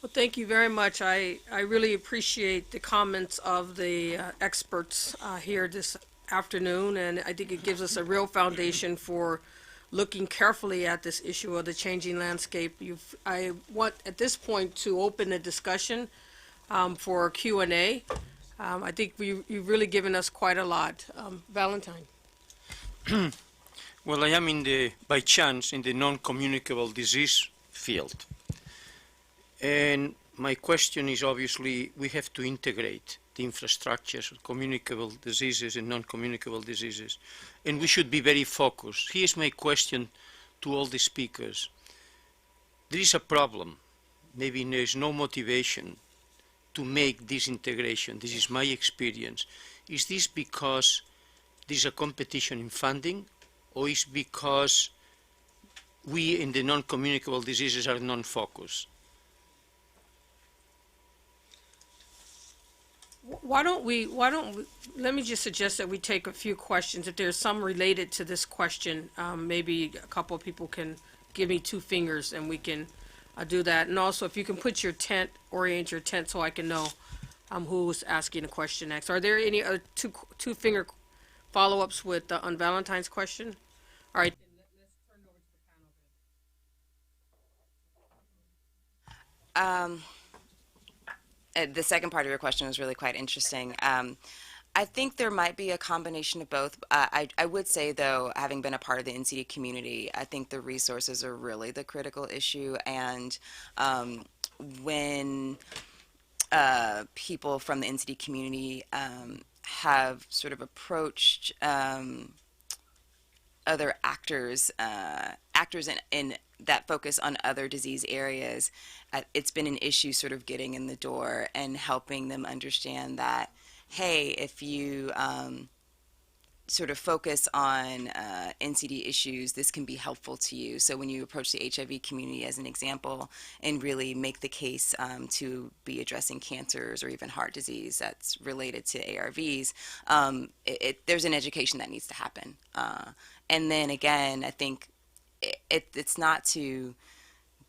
Well, thank you very much. I really appreciate the comments of the experts here this afternoon, and I think it gives us a real foundation for looking carefully at this issue of the changing landscape. I want at this point to open the discussion for Q&A. I think you've really given us quite a lot. Valentine. Well, I am by chance, in the non-communicable disease field. And my question is obviously we have to integrate the infrastructures of communicable diseases and non-communicable diseases. And we should be very focused. Here's my question to all the speakers. There is a problem. Maybe there is no motivation to make this integration. This is my experience. Is this because there's a competition in funding, or is because we in the non-communicable diseases are non-focused? Let me just suggest that we take a few questions. If there's some related to this question, maybe a couple of people can give me two fingers and we can do that. And also, if you can put your tent, orient your tent so I can know who's asking a question next. Are there any two finger follow-ups with on Valentine's question? All right. Um, the second part of your question was really quite interesting. I think there might be a combination of both. I would say, though, having been a part of the NCD community, I think the resources are really the critical issue. And when people from the NCD community have sort of approached other actors in that focus on other disease areas, it's been an issue sort of getting in the door and helping them understand that, hey, if you sort of focus on NCD issues, this can be helpful to you. So when you approach the HIV community as an example and really make the case to be addressing cancers or even heart disease that's related to ARVs, there's an education that needs to happen. And then again, I think it's not to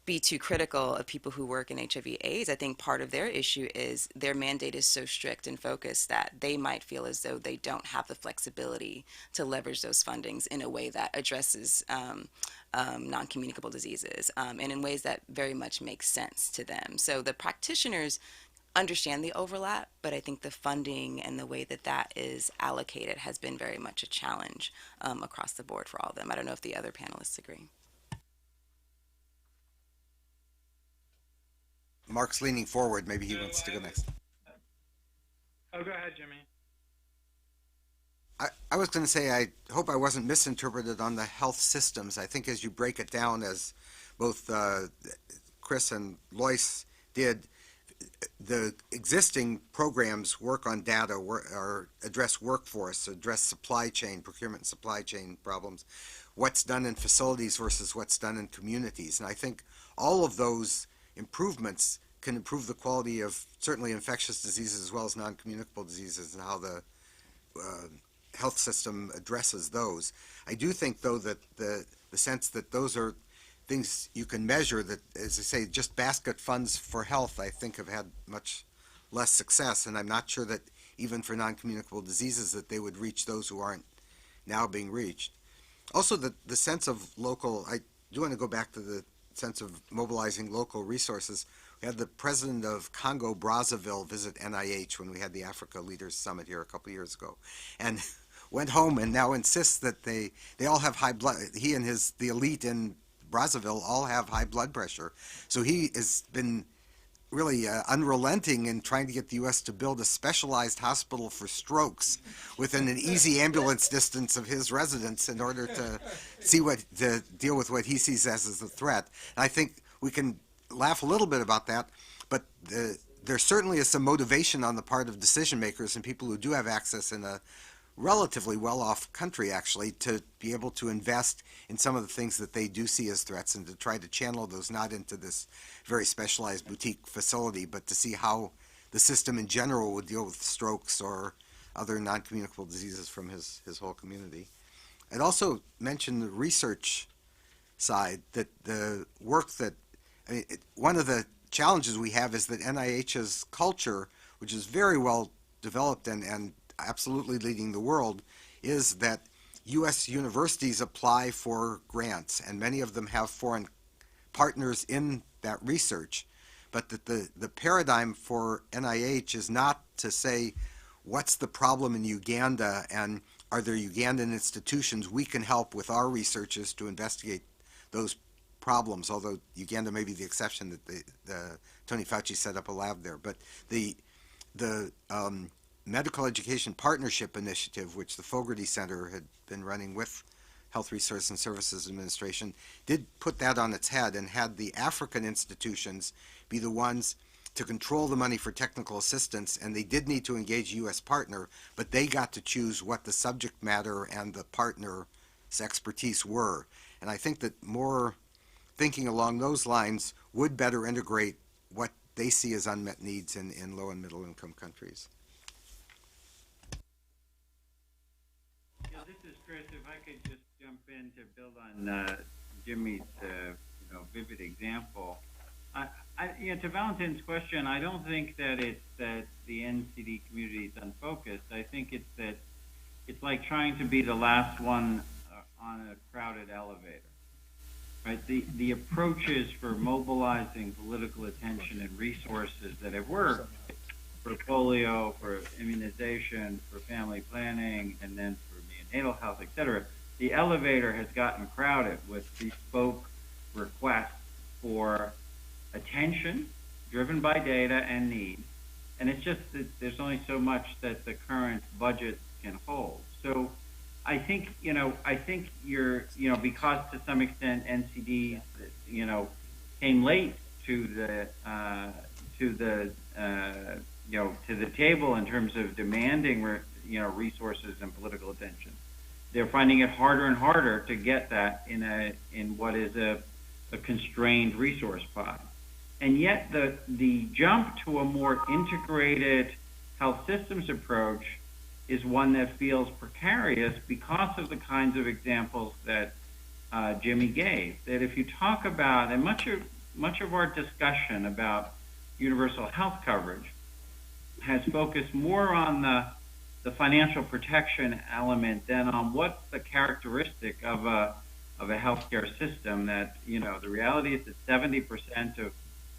be too critical of people who work in HIV AIDS. I think part of their issue is their mandate is so strict and focused that they might feel as though they don't have the flexibility to leverage those fundings in a way that addresses non-communicable diseases and in ways that very much make sense to them. So the practitioners understand the overlap, but I think the funding and the way that that is allocated has been very much a challenge across the board for all of them. I don't know if the other panelists agree. Mark's leaning forward. Maybe he wants to go next. Oh, go ahead, Jimmy. I was going to say, I hope I wasn't misinterpreted on the health systems. I think as you break it down, as both Chris and Lois did, the existing programs work on data or address workforce, address supply chain, procurement and supply chain problems, what's done in facilities versus what's done in communities. And I think all of those improvements can improve the quality of certainly infectious diseases as well as non-communicable diseases and how the health system addresses those. I do think, though, that the sense that those are things you can measure, that, as I say, just basket funds for health, I think, have had much less success, and I'm not sure that even for non-communicable diseases that they would reach those who aren't now being reached. Also, the sense of local, I do want to go back to the sense of mobilizing local resources. We had the president of Congo Brazzaville visit NIH when we had the Africa Leaders Summit here a couple years ago, and went home and now insists that they all have high blood. He and the elite in Brazzaville all have high blood pressure. So he has been really unrelenting in trying to get the U.S. to build a specialized hospital for strokes within an easy ambulance distance of his residence in order to deal with what he sees as a threat. And I think we can laugh a little bit about that, but there certainly is some motivation on the part of decision makers and people who do have access in a relatively well-off country, actually, to be able to invest in some of the things that they do see as threats and to try to channel those not into this very specialized boutique facility, but to see how the system in general would deal with strokes or other non-communicable diseases from his whole community. I'd also mention the research side, that the work that, one of the challenges we have is that NIH's culture, which is very well developed and absolutely leading the world, is that U.S. universities apply for grants, and many of them have foreign partners in that research, but that the paradigm for NIH is not to say, what's the problem in Uganda, and are there Ugandan institutions we can help with our researchers to investigate those problems, although Uganda may be the exception that the Tony Fauci set up a lab there. But the Medical Education Partnership Initiative, which the Fogarty Center had been running with Health Resources and Services Administration, did put that on its head and had the African institutions be the ones to control the money for technical assistance, and they did need to engage a U.S. partner, but they got to choose what the subject matter and the partner's expertise were. And I think that more thinking along those lines would better integrate what they see as unmet needs in low and middle income countries. Yeah, this is Chris. If I could just jump in to build on Jimmy's vivid example. To Valentin's question, I don't think that it's that the NCD community is unfocused. I think it's that it's like trying to be the last one on a crowded elevator. Right? The approaches for mobilizing political attention and resources that have worked for polio, for immunization, for family planning, and then for neonatal health, et cetera, the elevator has gotten crowded with bespoke requests for attention driven by data and need. And it's just that there's only so much that the current budget can hold. So I think, you're, because to some extent NCDs, came late to the table in terms of demanding, resources and political attention. They're finding it harder and harder to get that in what is a constrained resource pie. And yet the jump to a more integrated health systems approach is one that feels precarious because of the kinds of examples that Jimmy gave. That if you talk about, and much of our discussion about universal health coverage has focused more on the financial protection element than on what's the characteristic of a healthcare system. That the reality is that 70%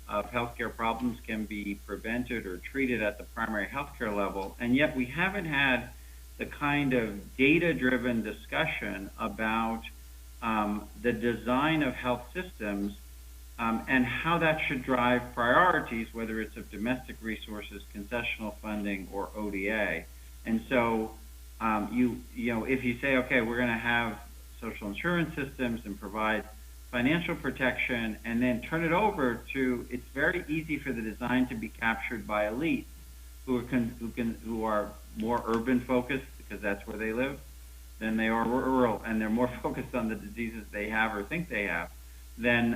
of healthcare problems can be prevented or treated at the primary healthcare level, and yet we haven't had the kind of data-driven discussion about the design of health systems and how that should drive priorities, whether it's of domestic resources, concessional funding, or ODA. And so, if you say, okay, we're going to have social insurance systems and provide financial protection, and then turn it over to, it's very easy for the design to be captured by elites who are more urban focused because that's where they live than they are rural, and they're more focused on the diseases they have or think they have than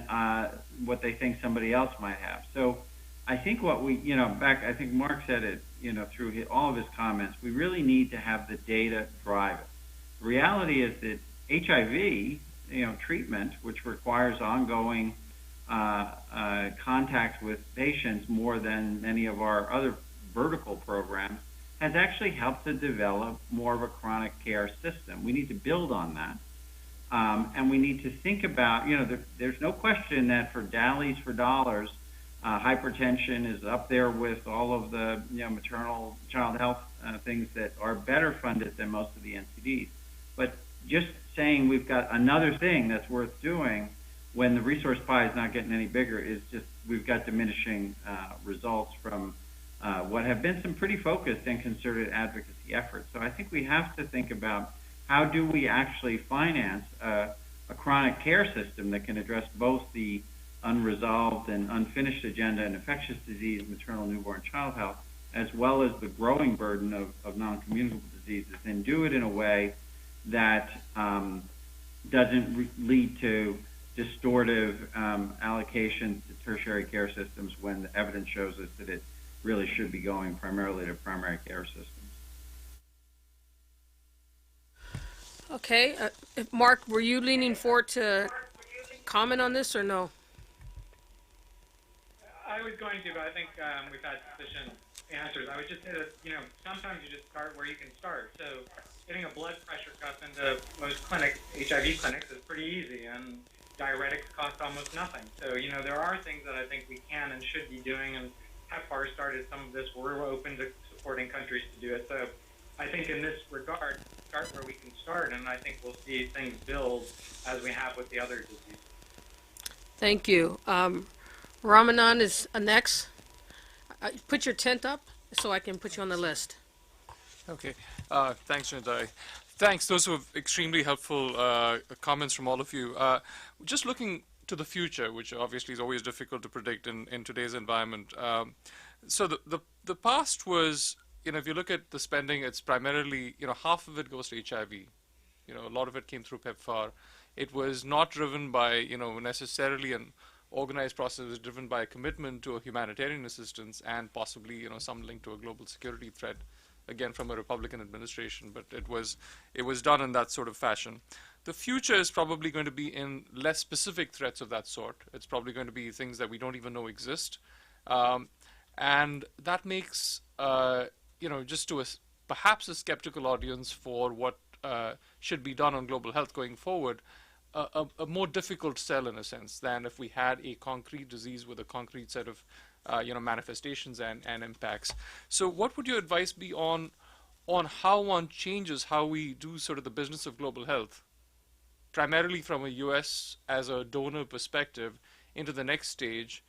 what they think somebody else might have. So I think what we, I think Mark said it, through all of his comments, we really need to have the data drive it. The reality is that HIV, treatment, which requires ongoing contact with patients more than many of our other vertical programs, has actually helped to develop more of a chronic care system. We need to build on that. And we need to think about, there's no question that for dallies for dollars, hypertension is up there with all of the maternal child health things that are better funded than most of the NCDs. But just saying we've got another thing that's worth doing when the resource pie is not getting any bigger is just, we've got diminishing results from what have been some pretty focused and concerted advocacy efforts. So I think we have to think about how do we actually finance a chronic care system that can address both the unresolved and unfinished agenda in infectious disease, maternal, newborn, child health, as well as the growing burden of non-communicable diseases, and do it in a way that doesn't lead to distortive allocations to tertiary care systems when the evidence shows us that it really should be going primarily to primary care systems. Okay, Mark, were you leaning forward to comment on this or no? I was going to, but I think we've had sufficient answers. I would just say that, sometimes you just start where you can start. So getting a blood pressure cuff into most clinics, HIV clinics, is pretty easy, and diuretics cost almost nothing. So, there are things that I think we can and should be doing, and PEPFAR started some of this. We're open to supporting countries to do it. So I think in this regard, start where we can start, and I think we'll see things build as we have with the other diseases. Thank you. Ramanan is next. Put your tent up so I can put you on the list. Okay. Thanks, Janitai. Thanks. Those were extremely helpful comments from all of you. Just looking to the future, which obviously is always difficult to predict in today's environment. So the past was, if you look at the spending, it's primarily, half of it goes to HIV. A lot of it came through PEPFAR. It was not driven by, necessarily an organized process. It was driven by a commitment to a humanitarian assistance and possibly, some link to a global security threat, again from a Republican administration. But it was done in that sort of fashion. The future is probably going to be in less specific threats of that sort. It's probably going to be things that we don't even know exist, and that makes, just to perhaps a skeptical audience for what should be done on global health going forward, a more difficult sell in a sense than if we had a concrete disease with a concrete set of manifestations and impacts. So what would your advice be on how one changes how we do sort of the business of global health, primarily from a US as a donor perspective, into the next stage,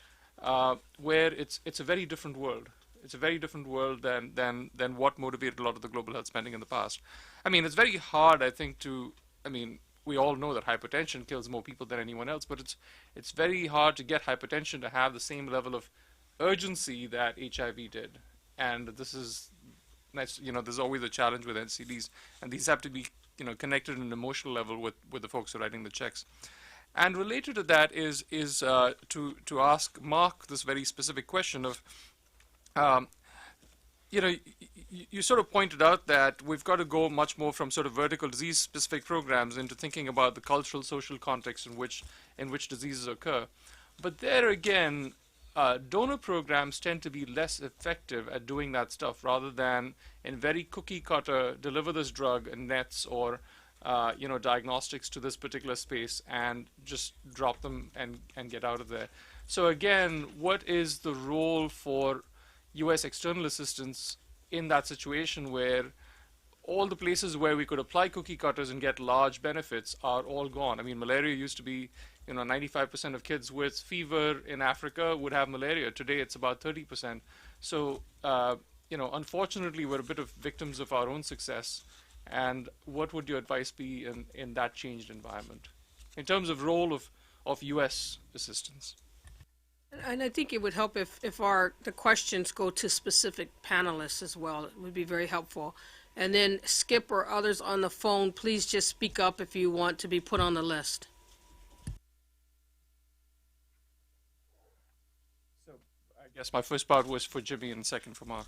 where it's a very different world. It's a very different world than what motivated a lot of the global health spending in the past. I mean, it's very hard, I think, we all know that hypertension kills more people than anyone else, but it's very hard to get hypertension to have the same level of urgency that HIV did. And this is, there's always a challenge with NCDs, and these have to be, connected on an emotional level with the folks who are writing the checks. And related to that is to ask Mark this very specific question of, you sort of pointed out that we've got to go much more from sort of vertical disease-specific programs into thinking about the cultural, social context in which diseases occur. But there again, donor programs tend to be less effective at doing that stuff, rather than in very cookie-cutter, deliver this drug and nets or diagnostics to this particular space and just drop them and get out of there. So again, what is the role for U.S. external assistance in that situation where all the places where we could apply cookie cutters and get large benefits are all gone? I mean, malaria used to be, 95% of kids with fever in Africa would have malaria. Today it's about 30%. So, unfortunately, we're a bit of victims of our own success. And what would your advice be in that changed environment in terms of role of U.S. assistance? And I think it would help if the questions go to specific panelists as well. It would be very helpful. And then Skip or others on the phone, please just speak up if you want to be put on the list. So I guess my first part was for Jimmy and second for Mark.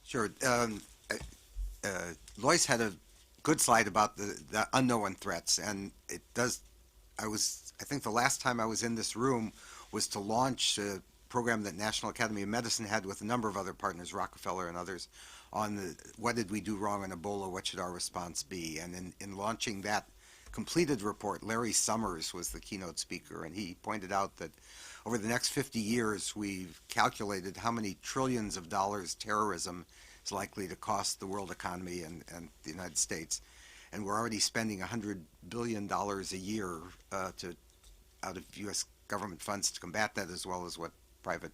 Sure. Lois had a good slide about the unknown threats, and it does. I think the last time I was in this room was to launch a program that National Academy of Medicine had with a number of other partners, Rockefeller and others, on what did we do wrong on Ebola, what should our response be? And in launching that completed report, Larry Summers was the keynote speaker, and he pointed out that over the next 50 years, we've calculated how many trillions of dollars terrorism is likely to cost the world economy and the United States. And we're already spending $100 billion a year out of U.S. government funds to combat that, as well as what private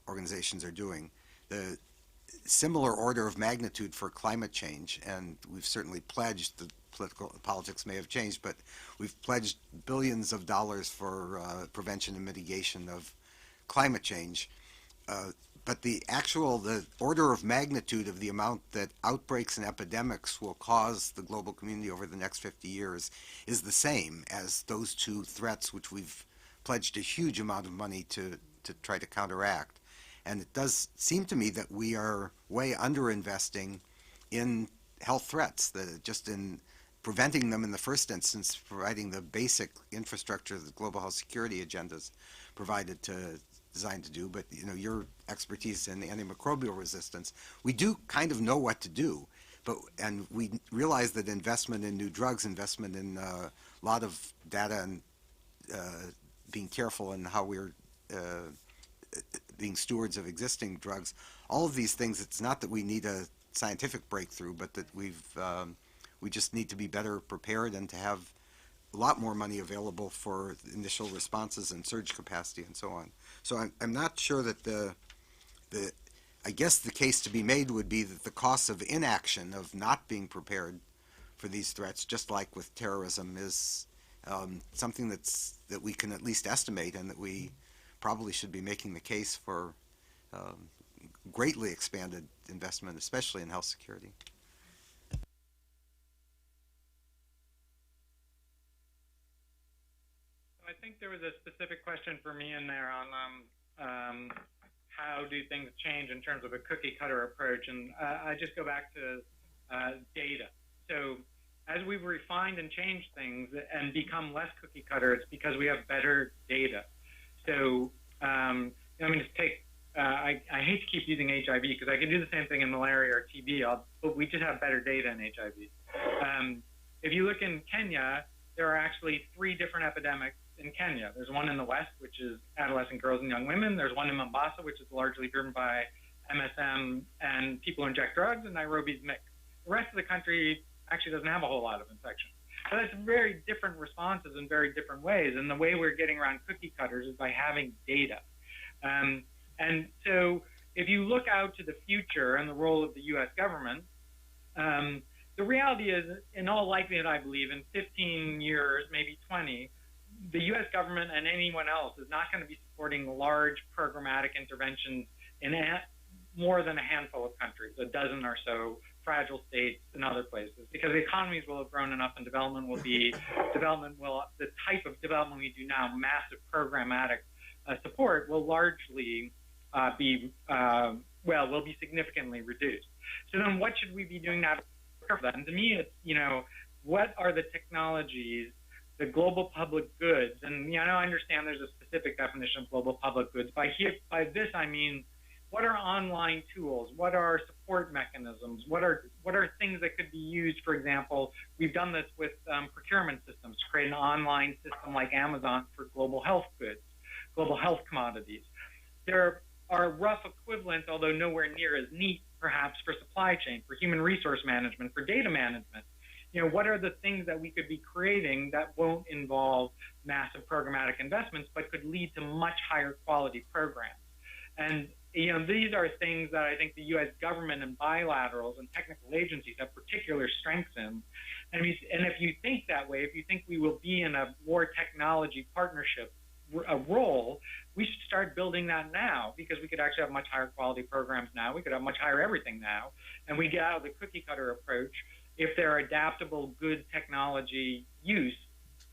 organizations are doing. The similar order of magnitude for climate change, and we've certainly pledged, the politics may have changed, but we've pledged billions of dollars for prevention and mitigation of climate change. But the order of magnitude of the amount that outbreaks and epidemics will cause the global community over the next 50 years is the same as those two threats, which we've pledged a huge amount of money to try to counteract. And it does seem to me that we are way underinvesting in health threats, just in preventing them in the first instance, providing the basic infrastructure that global health security agendas provided to designed to do, but your expertise in antimicrobial resistance, we do kind of know what to do, and we realize that investment in new drugs, investment in a lot of data and being careful in how we're being stewards of existing drugs, all of these things, it's not that we need a scientific breakthrough, but that we just need to be better prepared and to have a lot more money available for initial responses and surge capacity and so on. So I'm not sure that I guess the case to be made would be that the cost of inaction, of not being prepared for these threats, just like with terrorism, is something that we can at least estimate, and that we probably should be making the case for greatly expanded investment, especially in health security. I think there was a specific question for me in there on how do things change in terms of a cookie cutter approach, and I just go back to data. So as we've refined and changed things and become less cookie cutter, it's because we have better data. So just take, I hate to keep using HIV because I can do the same thing in malaria or TB, but we just have better data in HIV. If you look in Kenya, there are actually 3 different epidemics in Kenya. There's one in the west, which is adolescent girls and young women. There's one in Mombasa, which is largely driven by MSM and people who inject drugs, and Nairobi's mixed. The rest of the country actually doesn't have a whole lot of infection. So that's very different responses in very different ways, and the way we're getting around cookie cutters is by having data. And so if you look out to the future and the role of the U.S. government, the reality is, in all likelihood, I believe, in 15 years, maybe 20, the U.S. government and anyone else is not going to be supporting large programmatic interventions in more than a handful of countries, a dozen or so fragile states and other places, because the economies will have grown enough and the type of development we do now, massive programmatic support, will largely will be significantly reduced. So then what should we be doing now to prepare for that? And to me, it's, what are the technologies, the global public goods, and I understand there's a specific definition of global public goods. By this I mean, what are online tools? What are support mechanisms? What are things that could be used? For example, we've done this with procurement systems to create an online system like Amazon for global health goods, global health commodities. There are rough equivalents, although nowhere near as neat, perhaps, for supply chain, for human resource management, for data management. What are the things that we could be creating that won't involve massive programmatic investments, but could lead to much higher quality programs? And, these are things that I think the U.S. government and bilaterals and technical agencies have particular strengths in. And if you think that way, if you think we will be in a more technology partnership role, we should start building that now, because we could actually have much higher quality programs now. We could have much higher everything now. And we get out of the cookie cutter approach if there are adaptable, good technology use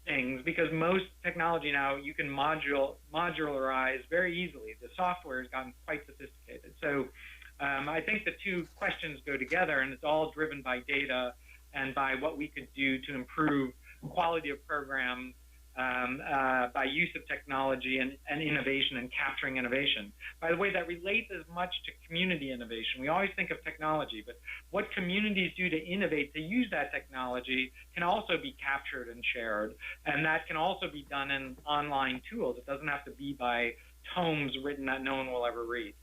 things, because most technology now you can modularize very easily. The software has gotten quite sophisticated. So I think the two questions go together, and it's all driven by data and by what we could do to improve quality of programs by use of technology and innovation and capturing innovation. By the way, that relates as much to community innovation. We always think of technology, but what communities do to innovate, to use that technology, can also be captured and shared. And that can also be done in online tools. It doesn't have to be by tomes written that no one will ever read.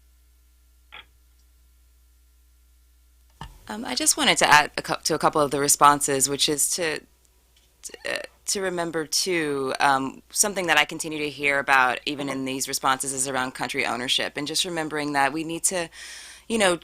I just wanted to add to a couple of the responses, which is to remember too, something that I continue to hear about even in these responses is around country ownership, and just remembering that we need to,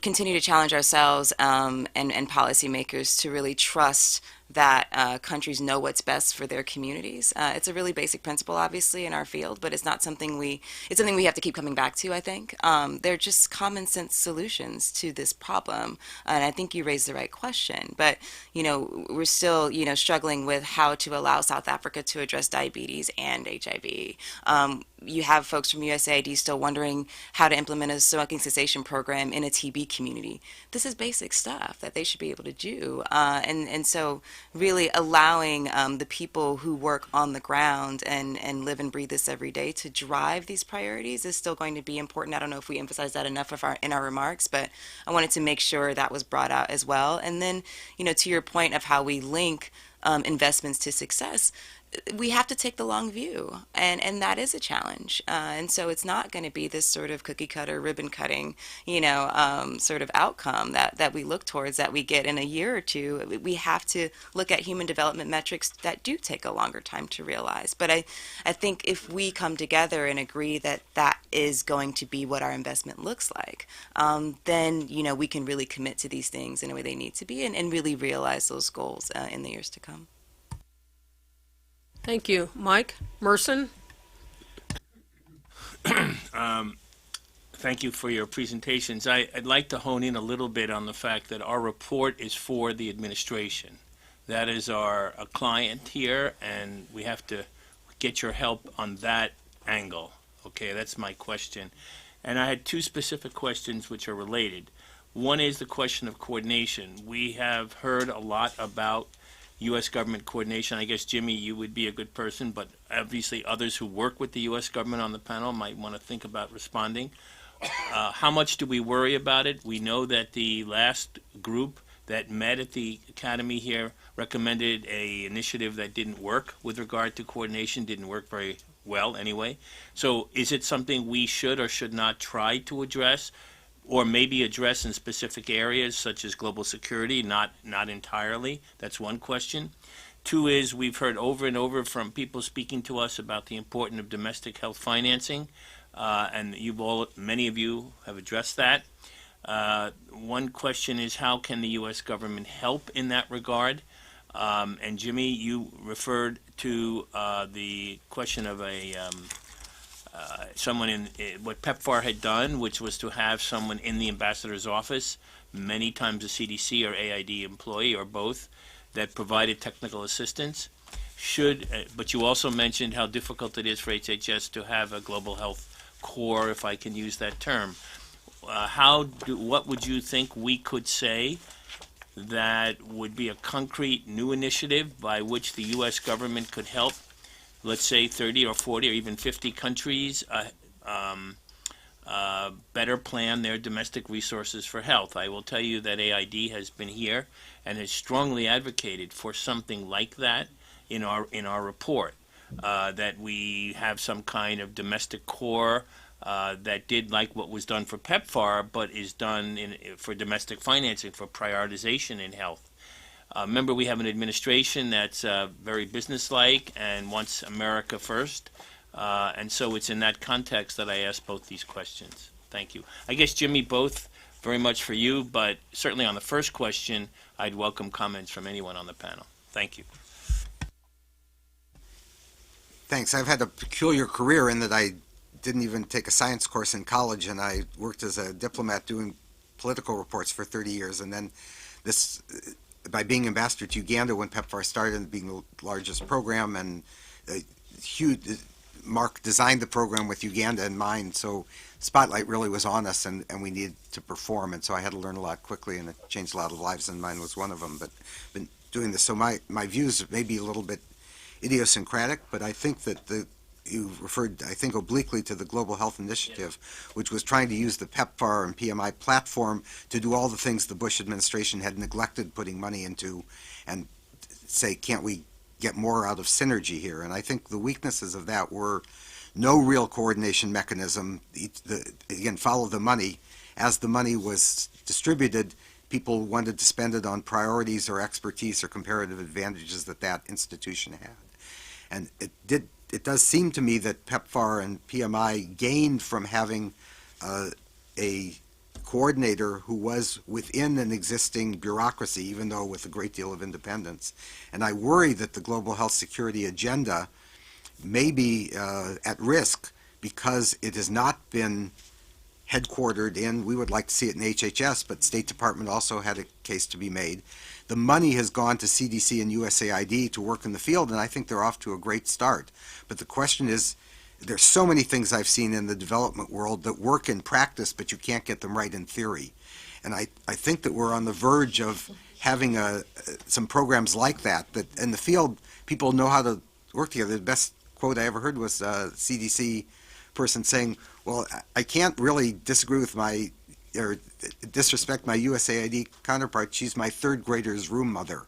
continue to challenge ourselves and policymakers to really trust that countries know what's best for their communities. It's a really basic principle, obviously, in our field, but it's something we have to keep coming back to, I think. They're just common sense solutions to this problem. And I think you raised the right question. But, we're still, struggling with how to allow South Africa to address diabetes and HIV. You have folks from USAID still wondering how to implement a smoking cessation program in a TB community. This is basic stuff that they should be able to do. And so really allowing the people who work on the ground and live and breathe this every day to drive these priorities is still going to be important. I don't know if we emphasize that enough in our remarks, but I wanted to make sure that was brought out as well. And then, to your point of how we link investments to success, we have to take the long view, and that is a challenge. And so it's not going to be this sort of cookie cutter, ribbon cutting, sort of outcome that we look towards that we get in a year or two. We have to look at human development metrics that do take a longer time to realize. But I think if we come together and agree that that is going to be what our investment looks like, then, we can really commit to these things in the way they need to be and really realize those goals in the years to come. Thank you. Mike Merson? Thank you for your presentations. I'd like to hone in a little bit on the fact that our report is for the administration. That is a client here, and we have to get your help on that angle. Okay, that's my question. And I had two specific questions which are related. One is the question of coordination. We have heard a lot about U.S. government coordination. I guess, Jimmy, you would be a good person, but obviously others who work with the U.S. government on the panel might want to think about responding. How much do we worry about it? We know that the last group that met at the Academy here recommended a initiative that didn't work with regard to coordination, didn't work very well anyway. So is it something we should or should not try to address, or maybe address in specific areas such as global security, not entirely? That's one question. Two is, we've heard over and over from people speaking to us about the importance of domestic health financing, and many of you have addressed that. One question is, how can the U.S. government help in that regard? And Jimmy, you referred to the question of someone in what PEPFAR had done, which was to have someone in the ambassador's office, many times a CDC or AID employee or both, that provided technical assistance. But you also mentioned how difficult it is for HHS to have a global health core, if I can use that term. What would you think we could say that would be a concrete new initiative by which the U.S. government could help, let's say 30 or 40 or even 50 countries better plan their domestic resources for health? I will tell you that AID has been here and has strongly advocated for something like that in our report, that we have some kind of domestic core that did like what was done for PEPFAR, but is done for domestic financing, for prioritization in health. Remember, we have an administration that's very businesslike and wants America first. And so it's in that context that I asked both these questions. Thank you. I guess, Jimmy, both very much for you, but certainly on the first question, I'd welcome comments from anyone on the panel. Thank you. Thanks. I've had a peculiar career in that I didn't even take a science course in college, and I worked as a diplomat doing political reports for 30 years. And then by being ambassador to Uganda when PEPFAR started and being the largest program, and Mark designed the program with Uganda in mind, so spotlight really was on us, and we needed to perform, and so I had to learn a lot quickly, and it changed a lot of lives, and mine was one of them. But been doing this, so my views may be a little bit idiosyncratic, but I think that you referred, I think, obliquely to the Global Health Initiative, which was trying to use the PEPFAR and PMI platform to do all the things the Bush administration had neglected putting money into, and say, can't we get more out of synergy here? And I think the weaknesses of that were no real coordination mechanism. Again, follow the money. As the money was distributed, people wanted to spend it on priorities or expertise or comparative advantages that institution had. And it does seem to me that PEPFAR and PMI gained from having a coordinator who was within an existing bureaucracy, even though with a great deal of independence. And I worry that the global health security agenda may be at risk because it has not been headquartered in, we would like to see it in HHS, but State Department also had a case to be made. The money has gone to CDC and USAID to work in the field, and I think they're off to a great start. But the question is, there's so many things I've seen in the development world that work in practice, but you can't get them right in theory. And I think that we're on the verge of having some programs like that. That in the field, people know how to work together. The best quote I ever heard was a CDC person saying, "Well, I can't really disagree with my or disrespect my USAID counterpart. She's my third grader's room mother."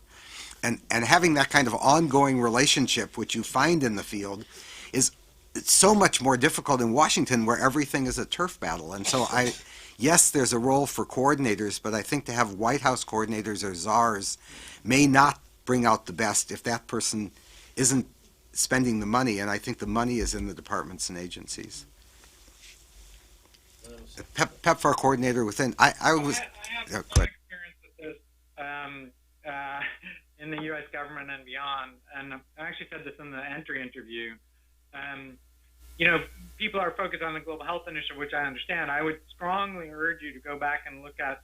And having that kind of ongoing relationship, which you find in the field, is it's so much more difficult in Washington, where everything is a turf battle. And so yes, there's a role for coordinators, but I think to have White House coordinators or czars may not bring out the best if that person isn't spending the money. And I think the money is in the departments and agencies. PEPFAR coordinator within, I was, I have go some ahead. experience with this in the U.S. government and beyond, and I actually said this in the entry interview. You know, people are focused on the Global Health Initiative, which I understand. I would strongly urge you to go back and look at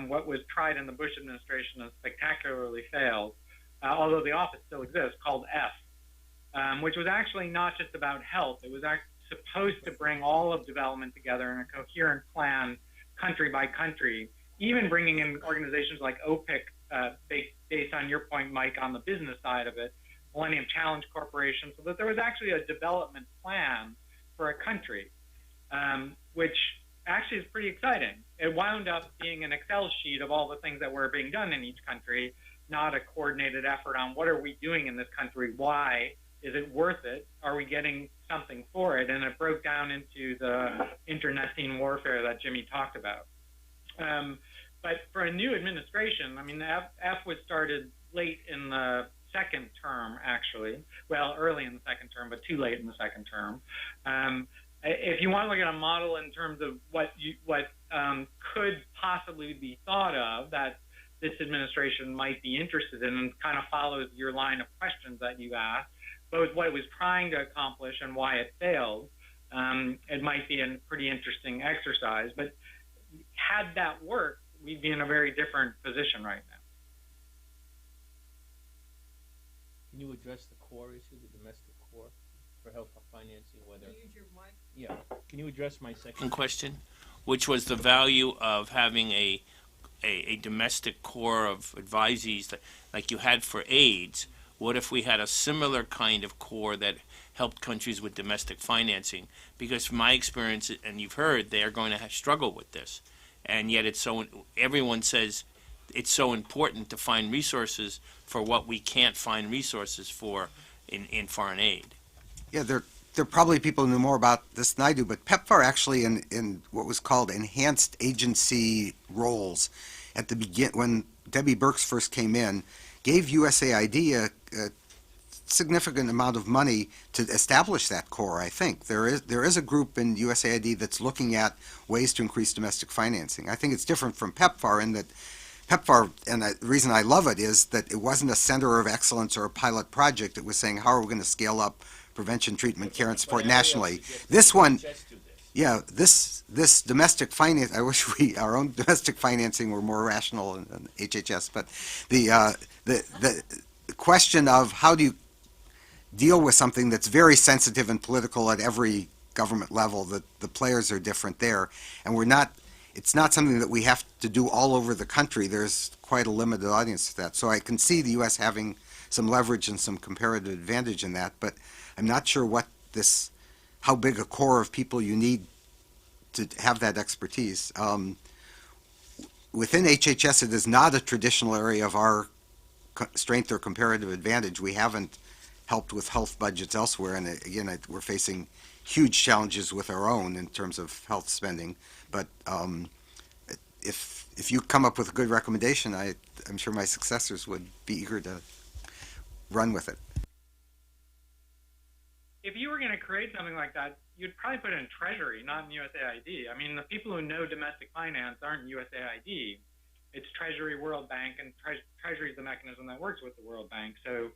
what was tried in the Bush administration and spectacularly failed, although the office still exists, called F, which was actually not just about health. It was supposed to bring all of development together in a coherent plan, country by country, even bringing in organizations like OPIC, based on your point, Mike, on the business side of it, Millennium Challenge Corporation, so that there was actually a development plan for a country, which actually is pretty exciting. It wound up being an Excel sheet of all the things that were being done in each country, not a coordinated effort on what are we doing in this country, why, is it worth it, are we getting something for it, and it broke down into the internecine warfare that Jimmy talked about. But for a new administration, I mean, F was started late in the second term, actually. Well, early in the second term, but too late in the second term. If you want to look at a model in terms of what could possibly be thought of that this administration might be interested in, and kind of follows your line of questions that you asked, both what it was trying to accomplish and why it failed, it might be a pretty interesting exercise. But had that worked, we'd be in a very different position right now. Can you address the core issue, the domestic core for health financing? Whether yeah, can you address my second question, which was the value of having a domestic core of advisees that, like you had for AIDS? What if we had a similar kind of core that helped countries with domestic financing? Because from my experience, and you've heard, they are going to struggle with this, and yet it's so. Everyone says it's so important to find resources for what we can't find resources for in foreign aid. Yeah, there are probably people who know more about this than I do, but PEPFAR actually in what was called enhanced agency roles at the when Debbie Birx first came in, gave USAID a significant amount of money to establish that core. I think there is a group in USAID that's looking at ways to increase domestic financing. I think it's different from PEPFAR in that PEPFAR, and the reason I love it is that it wasn't a center of excellence or a pilot project. It was saying, how are we going to scale up prevention, treatment, care, and support nationally? This one, yeah, this domestic finance, I wish our own domestic financing were more rational in HHS, but the question of how do you deal with something that's very sensitive and political at every government level, that the players are different there, and it's not something that we have to do all over the country. There's quite a limited audience to that. So I can see the U.S. having some leverage and some comparative advantage in that, but I'm not sure how big a core of people you need to have that expertise. Within HHS, it is not a traditional area of our strength or comparative advantage. We haven't helped with health budgets elsewhere, and again, we're facing huge challenges with our own in terms of health spending. But if you come up with a good recommendation, I'm sure my successors would be eager to run with it. If you were going to create something like that, you'd probably put it in Treasury, not in USAID. I mean, the people who know domestic finance aren't USAID. It's Treasury, World Bank, and Treasury is the mechanism that works with the World Bank. So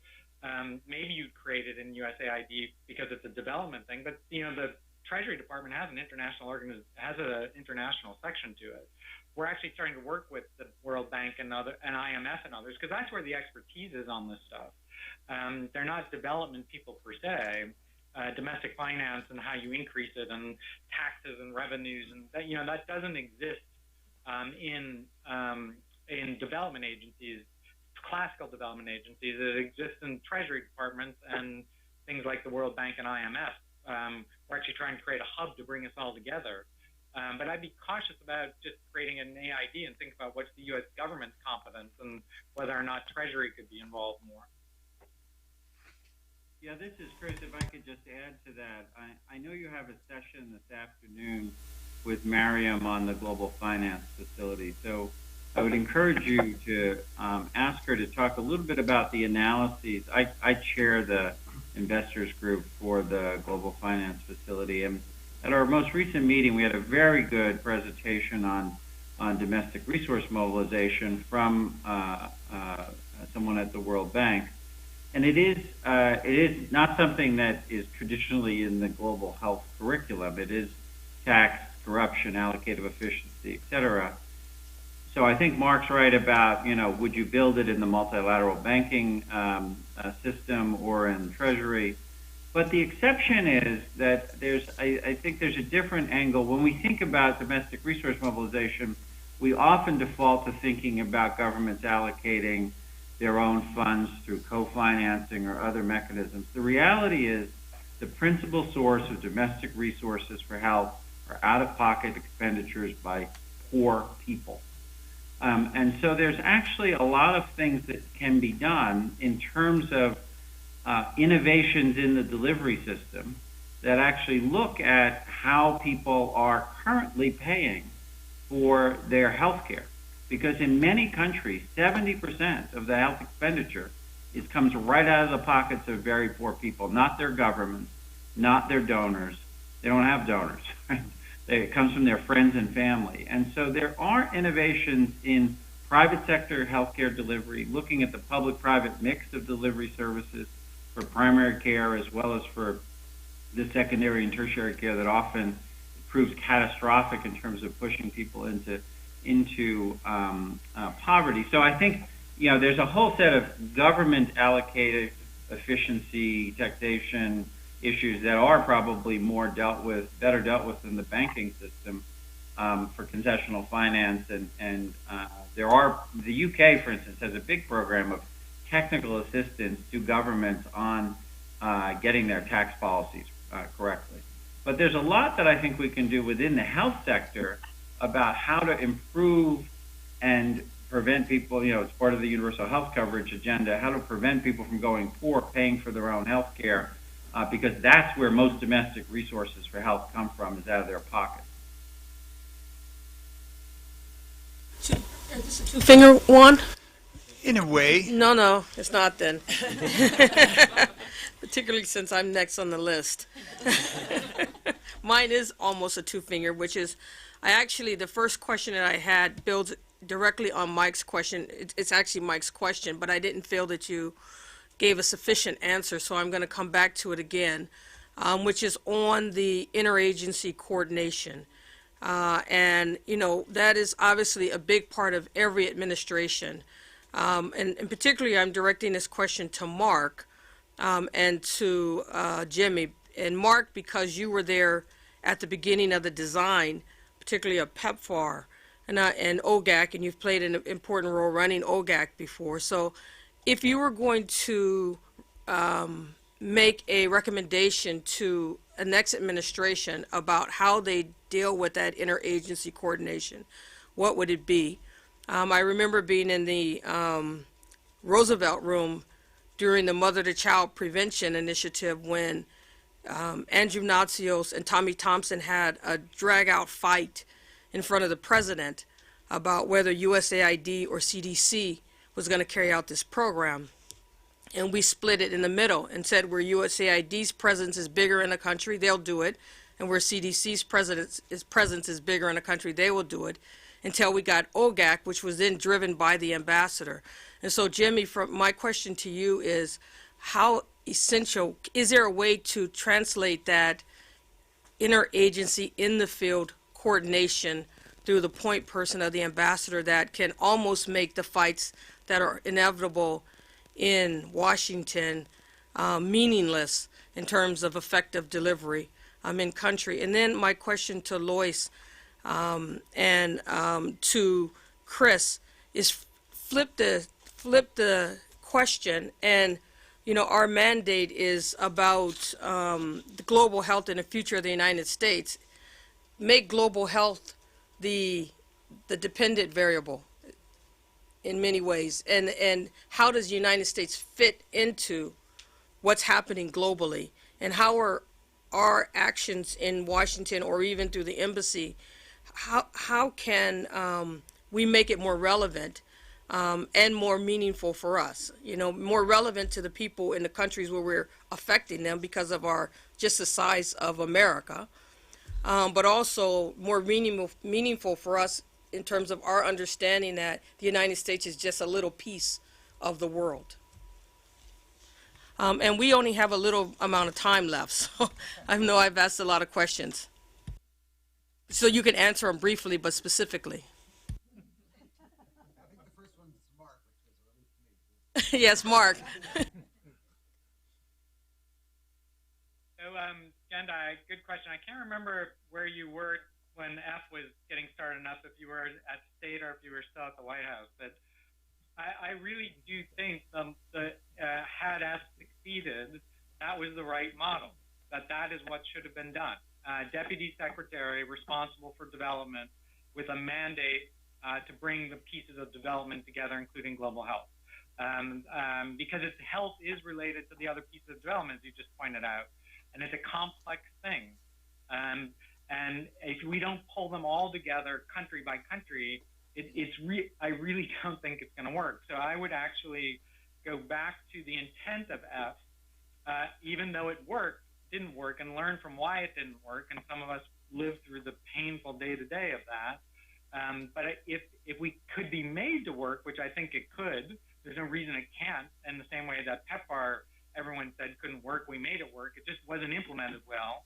maybe you'd create it in USAID because it's a development thing. But the Treasury Department has an international international section to it. We're actually starting to work with the World Bank and IMF and others, because that's where the expertise is on this stuff. They're not development people per se. Domestic finance and how you increase it, and taxes and revenues, and that doesn't exist in development agencies. classical development agencies that exist in Treasury departments and things like the World Bank and IMF. We're actually trying to create a hub to bring us all together. But I'd be cautious about just creating an AID and think about what's the U.S. government's competence and whether or not Treasury could be involved more. Yeah, this is Chris. If I could just add to that, I know you have a session this afternoon with Mariam on the Global Finance Facility. So I would encourage you to ask her to talk a little bit about the analyses. I chair the investors group for the Global Finance Facility. And at our most recent meeting, we had a very good presentation on domestic resource mobilization from someone at the World Bank. And it is not something that is traditionally in the global health curriculum. It is tax, corruption, allocative efficiency, et cetera. So I think Mark's right about, would you build it in the multilateral banking system or in Treasury? But the exception is that I think there's a different angle. When we think about domestic resource mobilization, we often default to thinking about governments allocating their own funds through co-financing or other mechanisms. The reality is the principal source of domestic resources for health are out-of-pocket expenditures by poor people. And so there's actually a lot of things that can be done in terms of innovations in the delivery system that actually look at how people are currently paying for their health care. Because in many countries, 70% of the health expenditure comes right out of the pockets of very poor people, not their governments, not their donors. They don't have donors. Right? It comes from their friends and family. And so there are innovations in private sector healthcare delivery, looking at the public-private mix of delivery services for primary care as well as for the secondary and tertiary care that often proves catastrophic in terms of pushing people into poverty. So I think there's a whole set of government allocated efficiency, taxation issues that are probably better dealt with in the banking system for concessional finance, and the UK, for instance, has a big program of technical assistance to governments on getting their tax policies correctly. But there's a lot that I think we can do within the health sector about how to improve and prevent people, it's part of the universal health coverage agenda, how to prevent people from going poor, paying for their own health care, because that's where most domestic resources for health come from, is out of their pockets. Is this a two-finger one? In a way. No, it's not then. Particularly since I'm next on the list. Mine is almost a two-finger, which is, the first question that I had builds directly on Mike's question. It's actually Mike's question, but I didn't feel that you gave a sufficient answer, so I'm going to come back to it again, which is on the interagency coordination. And that is obviously a big part of every administration. And particularly, I'm directing this question to Mark and to Jimmy. And Mark, because you were there at the beginning of the design, particularly of PEPFAR and OGAC, and you've played an important role running OGAC before. So if you were going to make a recommendation to a next administration about how they deal with that interagency coordination, what would it be? I remember being in the Roosevelt room during the Mother-to-Child Prevention Initiative when Andrew Natsios and Tommy Thompson had a drag-out fight in front of the president about whether USAID or CDC was going to carry out this program. And we split it in the middle and said where USAID's presence is bigger in the country, they'll do it, and where CDC's presence is bigger in the country, they will do it, until we got OGAC, which was then driven by the ambassador. And so, Jimmy, my question to you is, how essential, is there a way to translate that interagency in the field coordination through the point person of the ambassador that can almost make the fights that are inevitable in Washington meaningless in terms of effective delivery in country? And then my question to Lois and to Chris is flip flip the question, and our mandate is about the global health and the future of the United States. Make global health the dependent variable in many ways, and how does the United States fit into what's happening globally, and how are our actions in Washington or even through the embassy, how can we make it more relevant and more meaningful for us, more relevant to the people in the countries where we're affecting them because of just the size of America, but also more meaningful for us in terms of our understanding that the United States is just a little piece of the world. And we only have a little amount of time left, so I know I've asked a lot of questions. So you can answer them briefly, but specifically. Yes, Mark. So, Genda, good question. I can't remember where you were when F was getting started enough, if you were at State or if you were still at the White House. But I really do think had F succeeded, that was the right model, that is what should have been done. Deputy Secretary responsible for development with a mandate to bring the pieces of development together, including global health. Because health is related to the other pieces of development, as you just pointed out, and it's a complex thing. And if we don't pull them all together country by country, I really don't think it's going to work. So I would actually go back to the intent of F, even though it didn't work, and learn from why it didn't work. And some of us lived through the painful day-to-day of that. But if we could be made to work, which I think it could, there's no reason it can't. In the same way that PEPFAR, everyone said couldn't work, we made it work. It just wasn't implemented well.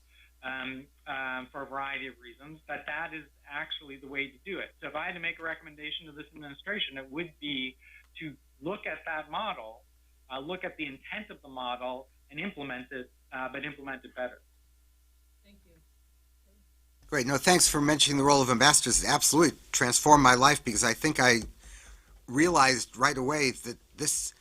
For a variety of reasons, that is actually the way to do it. So if I had to make a recommendation to this administration, it would be to look at that model, look at the intent of the model, and implement it, but implement it better. Thank you. Great. No, thanks for mentioning the role of ambassadors. It absolutely transformed my life, because I think I realized right away that this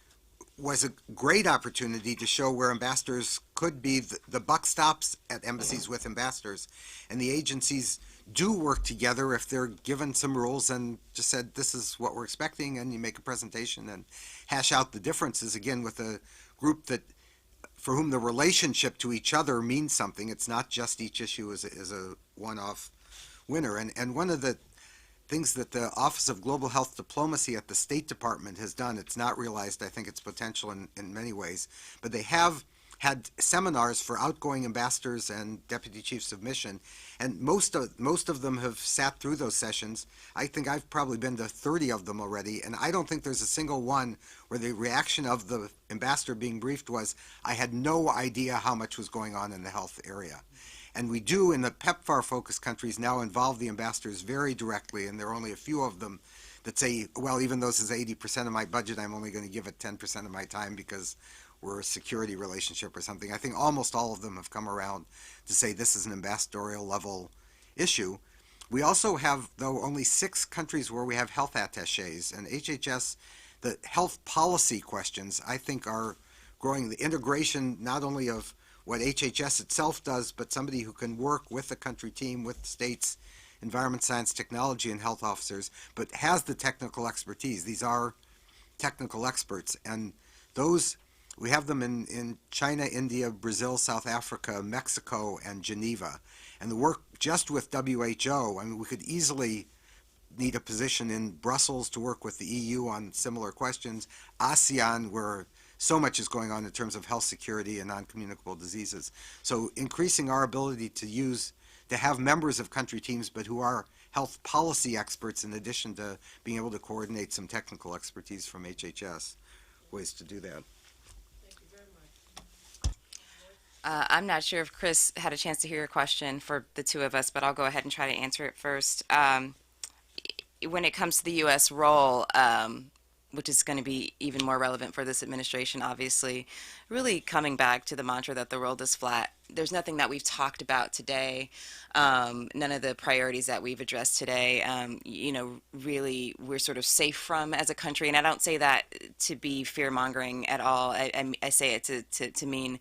was a great opportunity to show where ambassadors could be. The buck stops at embassies with ambassadors, and the agencies do work together if they're given some rules and just said, this is what we're expecting, and you make a presentation and hash out the differences, again, with a group for whom the relationship to each other means something. It's not just each issue is a one-off winner. And one of the things that the Office of Global Health Diplomacy at the State Department has done, it's not realized, I think, its potential in many ways, but they have had seminars for outgoing ambassadors and deputy chiefs of mission, and most of them have sat through those sessions. I think I've probably been to 30 of them already, and I don't think there's a single one where the reaction of the ambassador being briefed was, I had no idea how much was going on in the health area. And we do, in the PEPFAR-focused countries, now involve the ambassadors very directly, and there are only a few of them that say, well, even though this is 80% of my budget, I'm only going to give it 10% of my time because we're a security relationship or something. I think almost all of them have come around to say this is an ambassadorial level issue. We also have, though, only 6 countries where we have health attachés, and HHS, the health policy questions, I think, are growing. The integration not only of what HHS itself does, but somebody who can work with the country team, with states, environment, science, technology, and health officers, but has the technical expertise. These are technical experts, and those, we have them in China, India, Brazil, South Africa, Mexico, and Geneva. And the work just with WHO, I mean, we could easily need a position in Brussels to work with the EU on similar questions, ASEAN, where so much is going on in terms of health security and non-communicable diseases. So increasing our ability to have members of country teams, but who are health policy experts in addition to being able to coordinate some technical expertise from HHS, ways to do that. Thank you very much. I'm not sure if Chris had a chance to hear your question for the two of us, but I'll go ahead and try to answer it first. When it comes to the U.S. role, which is going to be even more relevant for this administration, obviously, really coming back to the mantra that the world is flat there's nothing that we've talked about today, none of the priorities that we've addressed today, really we're sort of safe from as a country. And I don't say that to be fear mongering at all. I say it to mean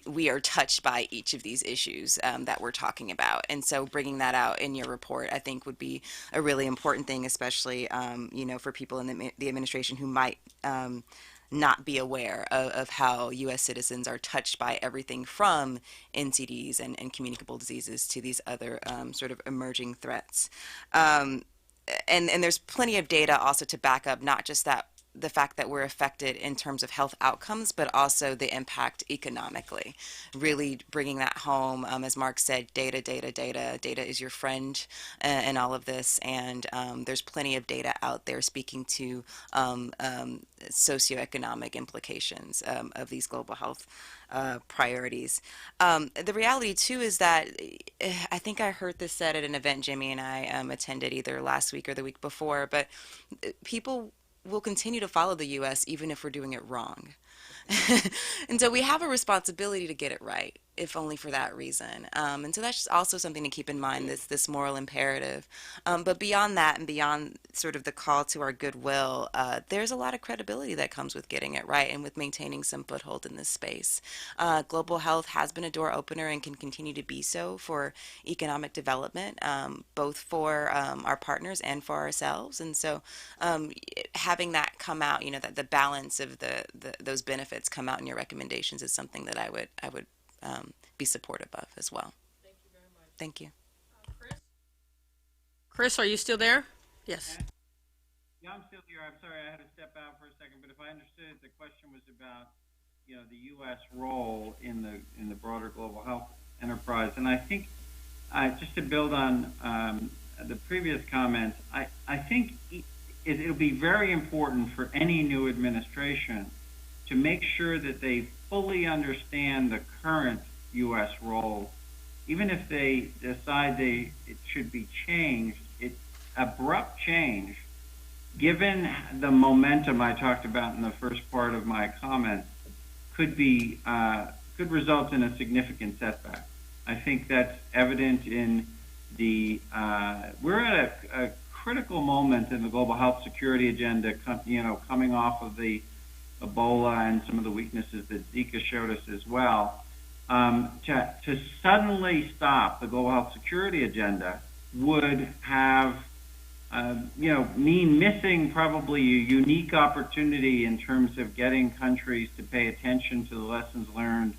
we are touched by each of these issues that we're talking about. And so bringing that out in your report, I think, would be a really important thing, especially, for people in the administration who might not be aware of how U.S. citizens are touched by everything from NCDs and communicable diseases to these other sort of emerging threats. And there's plenty of data also to back up not just that the fact that we're affected in terms of health outcomes, but also the impact economically. Really bringing that home, as Mark said, data. Data is your friend in all of this, and there's plenty of data out there speaking to socioeconomic implications of these global health priorities. The reality too is that I think I heard this said at an event Jimmy and I attended either last week or the week before, but people will continue to follow the U.S. even if we're doing it wrong. And so we have a responsibility to get it right, if only for that reason. And so that's just also something to keep in mind, this moral imperative. But beyond that and beyond sort of the call to our goodwill, there's a lot of credibility that comes with getting it right and with maintaining some foothold in this space. Global health has been a door opener and can continue to be so for economic development, both for our partners and for ourselves. And so having that come out, that the balance of those benefits come out in your recommendations is something that I would be supportive of as well. Thank you very much. Thank you. Chris, are you still there? Yes. Yeah, I'm still here. I'm sorry I had to step out for a second, but if I understood it, the question was about the U.S. role in the broader global health enterprise. And I think just to build on the previous comments, I think it'll be very important for any new administration to make sure that they fully understand the current U.S. role. Even if they decide it should be changed, abrupt change, given the momentum I talked about in the first part of my comments, could result in a significant setback. I think that's evident in we're at a critical moment in the global health security agenda, coming off of the Ebola and some of the weaknesses that Zika showed us as well. To suddenly stop the global health security agenda would have, mean missing probably a unique opportunity in terms of getting countries to pay attention to the lessons learned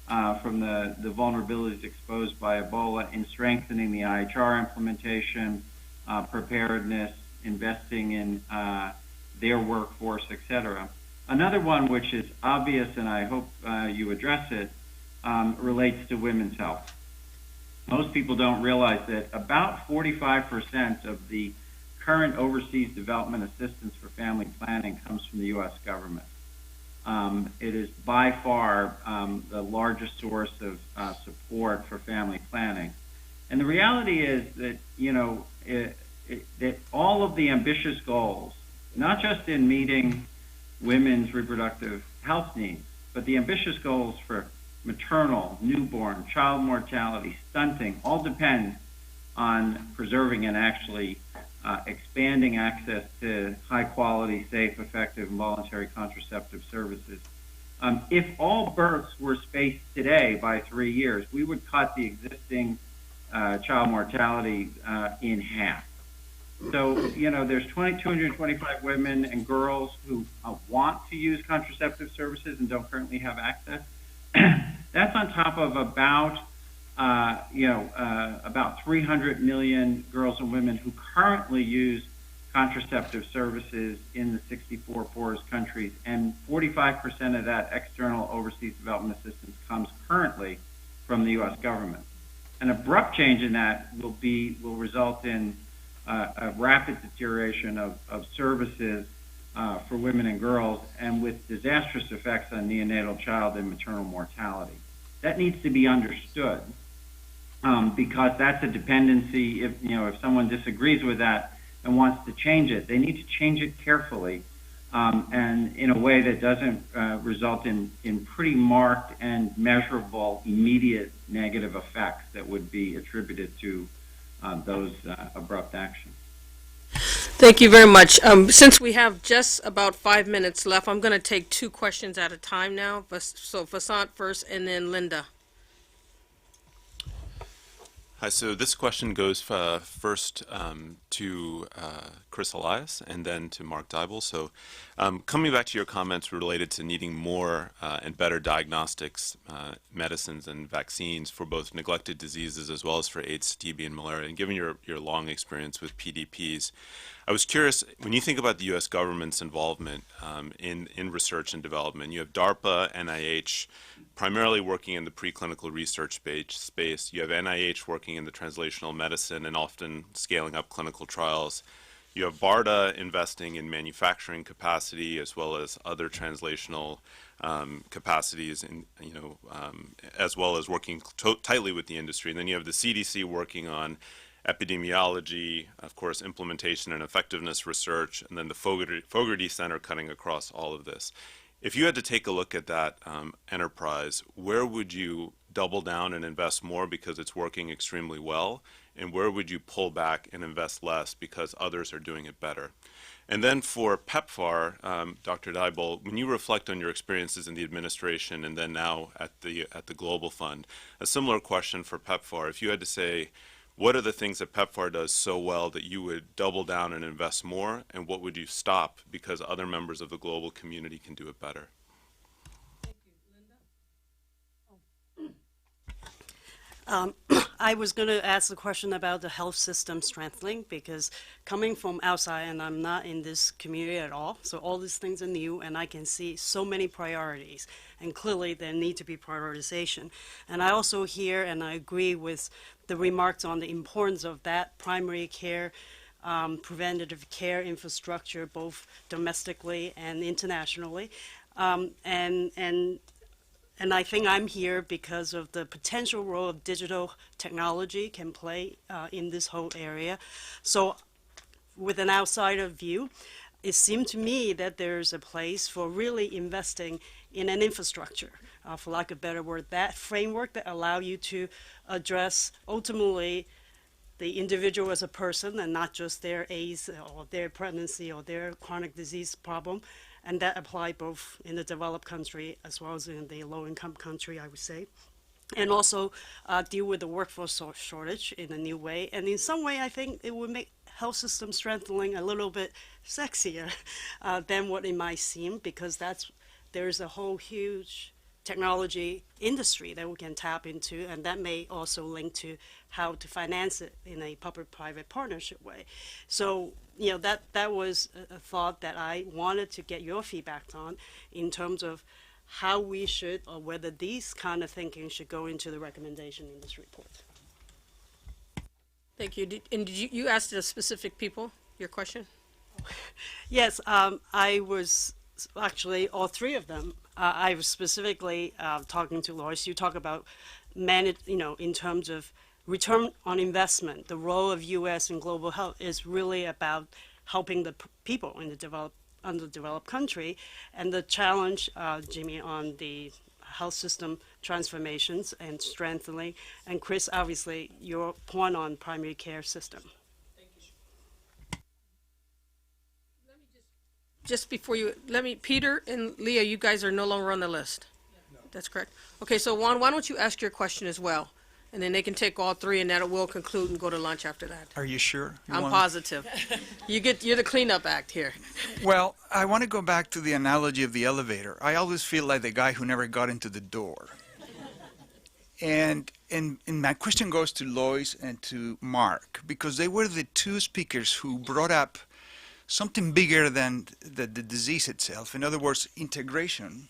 from the vulnerabilities exposed by Ebola in strengthening the IHR implementation, preparedness, investing in their workforce, etc. Another one, which is obvious, and I hope you address it, relates to women's health. Most people don't realize that about 45% of the current overseas development assistance for family planning comes from the U.S. government. It is by far the largest source of support for family planning. And the reality is that, that all of the ambitious goals, not just in meeting women's reproductive health needs, but the ambitious goals for maternal, newborn, child mortality, stunting, all depend on preserving and actually expanding access to high-quality, safe, effective, and voluntary contraceptive services. If all births were spaced today by 3 years, we would cut the existing child mortality in half. So, there's 225 women and girls who want to use contraceptive services and don't currently have access. That's on top of about 300 million girls and women who currently use contraceptive services in the 64 poorest countries, and 45% of that external overseas development assistance comes currently from the U.S. government. An abrupt change in that will result in a rapid deterioration of services for women and girls, and with disastrous effects on neonatal child and maternal mortality. That needs to be understood because that's a dependency. If someone disagrees with that and wants to change it, they need to change it carefully and in a way that doesn't result in pretty marked and measurable immediate negative effects that would be attributed to those abrupt actions. Thank you very much. Since we have just about 5 minutes left, I'm going to take 2 questions at a time now. So Vasant first, and then Linda. Hi, so this question goes first to Chris Elias and then to Mark Dybel. So coming back to your comments related to needing more and better diagnostics, medicines and vaccines for both neglected diseases as well as for AIDS, TB, and malaria, and given your long experience with PDPs, I was curious, when you think about the U.S. government's involvement in research and development, you have DARPA, NIH, primarily working in the preclinical research space. You have NIH working in the translational medicine and often scaling up clinical trials. You have BARDA investing in manufacturing capacity as well as other translational capacities, and as well as working tightly with the industry. And then you have the CDC working on epidemiology, of course, implementation and effectiveness research, and then the Fogarty Center cutting across all of this. If you had to take a look at that enterprise, where would you double down and invest more because it's working extremely well, and where would you pull back and invest less because others are doing it better? And then for PEPFAR, Dr. Dybel, when you reflect on your experiences in the administration and then now at the Global Fund, a similar question for PEPFAR. If you had to say, what are the things that PEPFAR does so well that you would double down and invest more, and what would you stop because other members of the global community can do it better? I was going to ask the question about the health system strengthening, because coming from outside, and I'm not in this community at all, so all these things are new, and I can see so many priorities, and clearly there need to be prioritization. And I also hear, and I agree with the remarks on the importance of that primary care, preventative care infrastructure, both domestically and internationally, and I think I'm here because of the potential role of digital technology can play in this whole area. So with an outsider view, it seemed to me that there's a place for really investing in an infrastructure, for lack of a better word, that framework that allow you to address ultimately the individual as a person and not just their AIDS or their pregnancy or their chronic disease problem. And that apply both in the developed country as well as in the low-income country, I would say. And also deal with the workforce shortage in a new way. And in some way, I think it would make health system strengthening a little bit sexier than what it might seem, because there's a whole huge technology industry that we can tap into, and that may also link to how to finance it in a public-private partnership way. So, that was a thought that I wanted to get your feedback on in terms of how we should, or whether these kind of thinking should go into the recommendation in this report. Thank you. And did you ask the specific people your question? Yes, I was actually all 3 of them. I was specifically talking to Lois. You talk about in terms of return on investment. The role of U.S. in global health is really about helping the people in the underdeveloped country, and the challenge, Jimmy, on the health system transformations and strengthening, and Chris, obviously, your point on primary care system. Just before Peter and Leah, you guys are no longer on the list. No. That's correct. Okay, so Juan, why don't you ask your question as well? And then they can take all 3, and that will conclude and go to lunch after that. Are you sure? I'm positive. You're the cleanup act here. Well, I want to go back to the analogy of the elevator. I always feel like the guy who never got into the door. And my question goes to Lois and to Mark, because they were the 2 speakers who brought up something bigger than the disease itself. In other words, integration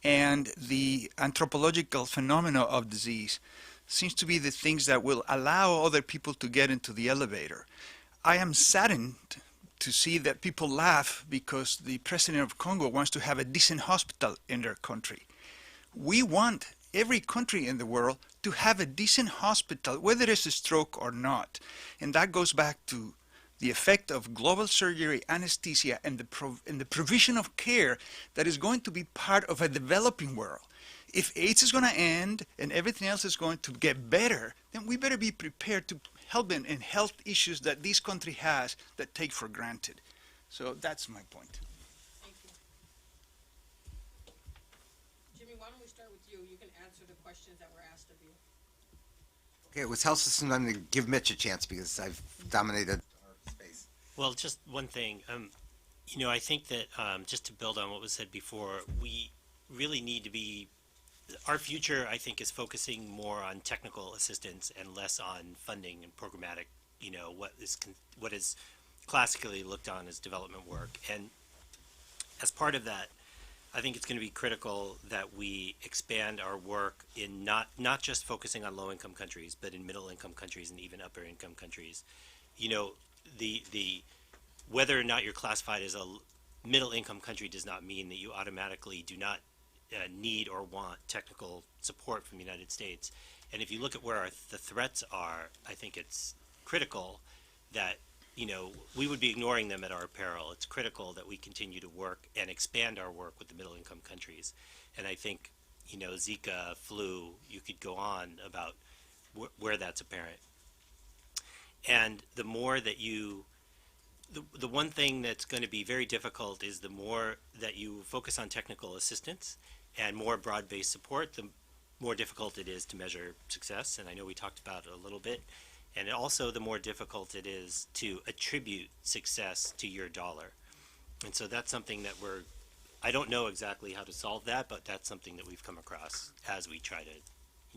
and the anthropological phenomena of disease seems to be the things that will allow other people to get into the elevator. I am saddened to see that people laugh because the president of Congo wants to have a decent hospital in their country. We want every country in the world to have a decent hospital, whether it's a stroke or not. And that goes back to the effect of global surgery, anesthesia, and the provision of care that is going to be part of a developing world. If AIDS is going to end and everything else is going to get better, then we better be prepared to help them in health issues that this country has that take for granted. So that's my point. Thank you. Jimmy, why don't we start with you? You can answer the questions that were asked of you. Okay, it was health system. I'm going to give Mitch a chance because I've dominated our space. Well, just one thing. I think that just to build on what was said before, we really need to be. Our future, I think, is focusing more on technical assistance and less on funding and programmatic. What is classically looked on as development work. And as part of that, I think it's going to be critical that we expand our work in not just focusing on low-income countries, but in middle-income countries and even upper-income countries. The whether or not you're classified as a middle-income country does not mean that you automatically do not need or want technical support from the United States. And if you look at where the threats are, I think it's critical that we would be ignoring them at our peril. It's critical that we continue to work and expand our work with the middle-income countries. And I think, Zika, flu, you could go on about where that's apparent. And the more that the one thing that's going to be very difficult is the more that you focus on technical assistance and more broad-based support, the more difficult it is to measure success. And I know we talked about it a little bit. And also the more difficult it is to attribute success to your dollar. And so that's something that I don't know exactly how to solve that, but that's something that we've come across as we try to,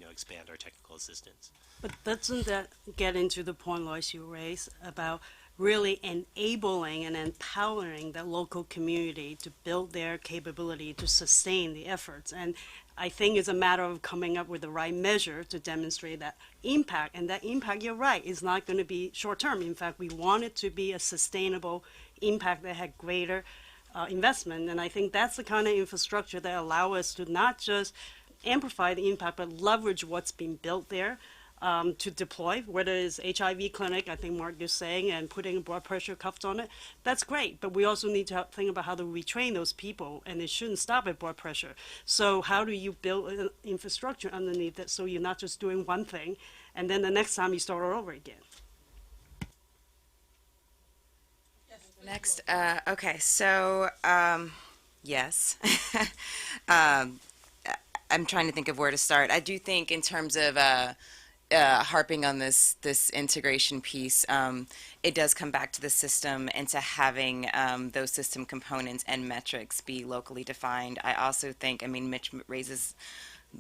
expand our technical assistance. But doesn't that get into the point, Lois, you raised about really enabling and empowering the local community to build their capability to sustain the efforts? And I think it's a matter of coming up with the right measure to demonstrate that impact. And that impact, you're right, is not going to be short term. In fact, we want it to be a sustainable impact that had greater investment. And I think that's the kind of infrastructure that allow us to not just amplify the impact, but leverage what's been built there to deploy, whether it's HIV clinic, I think Mark is saying, and putting blood pressure cuffs on it. That's great, but we also need to think about how to retrain those people, and it shouldn't stop at blood pressure. So how do you build an infrastructure underneath it so you're not just doing one thing, and then the next time you start all over again? Next, okay, so yes. I'm trying to think of where to start. I do think in terms of harping on this integration piece, it does come back to the system and to having those system components and metrics be locally defined. I also think, Mitch raises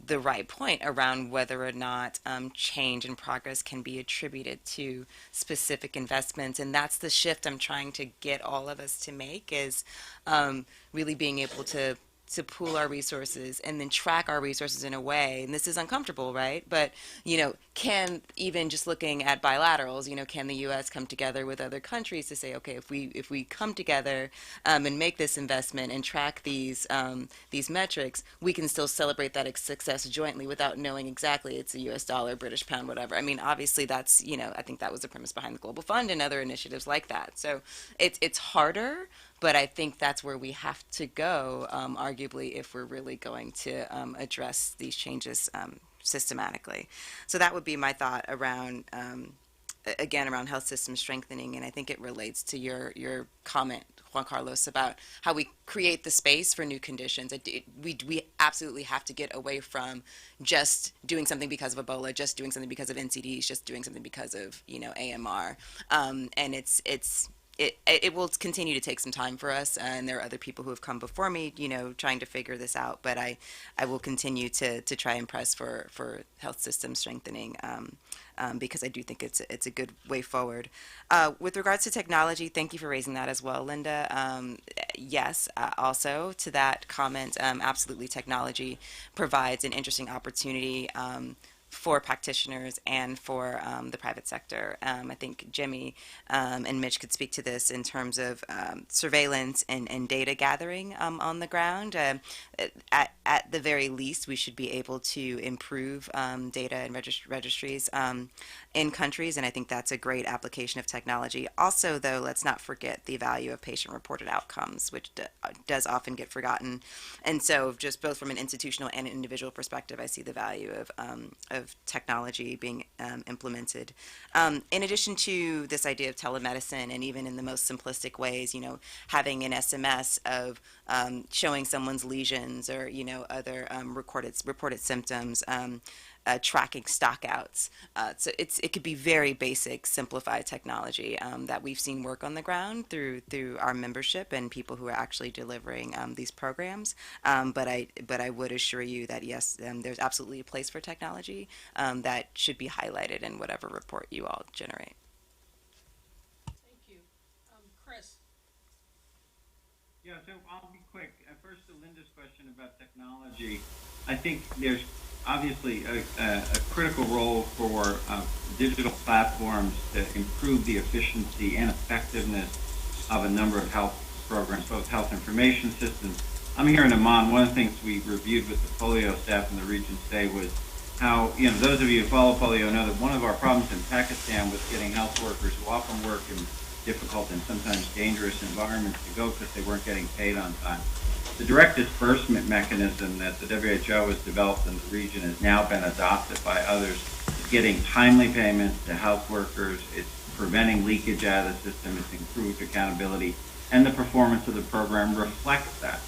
the right point around whether or not change and progress can be attributed to specific investments. And that's the shift I'm trying to get all of us to make, is really being able to pool our resources and then track our resources in a way, and this is uncomfortable, right? But, can, even just looking at bilaterals, can the U.S. come together with other countries to say, okay, if we come together and make this investment and track these metrics, we can still celebrate that success jointly without knowing exactly it's a U.S. dollar, British pound, whatever. Obviously that's, I think that was the premise behind the Global Fund and other initiatives like that. So it's harder, but I think that's where we have to go, arguably, if we're really going to address these changes systematically. So that would be my thought around, again, around health system strengthening, and I think it relates to your comment, Juan Carlos, about how we create the space for new conditions. We absolutely have to get away from just doing something because of Ebola, just doing something because of NCDs, just doing something because of AMR, and it will continue to take some time for us, and there are other people who have come before me, trying to figure this out. But I will continue to try and press for health system strengthening, because I do think it's a good way forward. With regards to technology, thank you for raising that as well, Linda. Yes, also to that comment, absolutely, technology provides an interesting opportunity for practitioners and for the private sector. I think Jimmy and Mitch could speak to this in terms of surveillance and data gathering on the ground. At the very least, we should be able to improve data and registries. in countries, and I think that's a great application of technology. Also, though, let's not forget the value of patient-reported outcomes, which does often get forgotten. And so, just both from an institutional and an individual perspective, I see the value of technology being implemented. In addition to this idea of telemedicine, and even in the most simplistic ways, having an SMS of showing someone's lesions or other reported symptoms, tracking stockouts. So it could be very basic, simplified technology that we've seen work on the ground through our membership and people who are actually delivering these programs. But I would assure you that yes, there's absolutely a place for technology that should be highlighted in whatever report you all generate. Thank you. Chris? Yeah, so I'll be quick. First, to Linda's question about technology, I think there's obviously a critical role for digital platforms to improve the efficiency and effectiveness of a number of health programs, both health information systems. I'm here in Amman. One of the things we reviewed with the polio staff in the region today was how, those of you who follow polio know that one of our problems in Pakistan was getting health workers who often work in difficult and sometimes dangerous environments to go because they weren't getting paid on time. The direct disbursement mechanism that the WHO has developed in the region has now been adopted by others. It's getting timely payments to health workers. It's preventing leakage out of the system. It's improved accountability. And the performance of the program reflects that.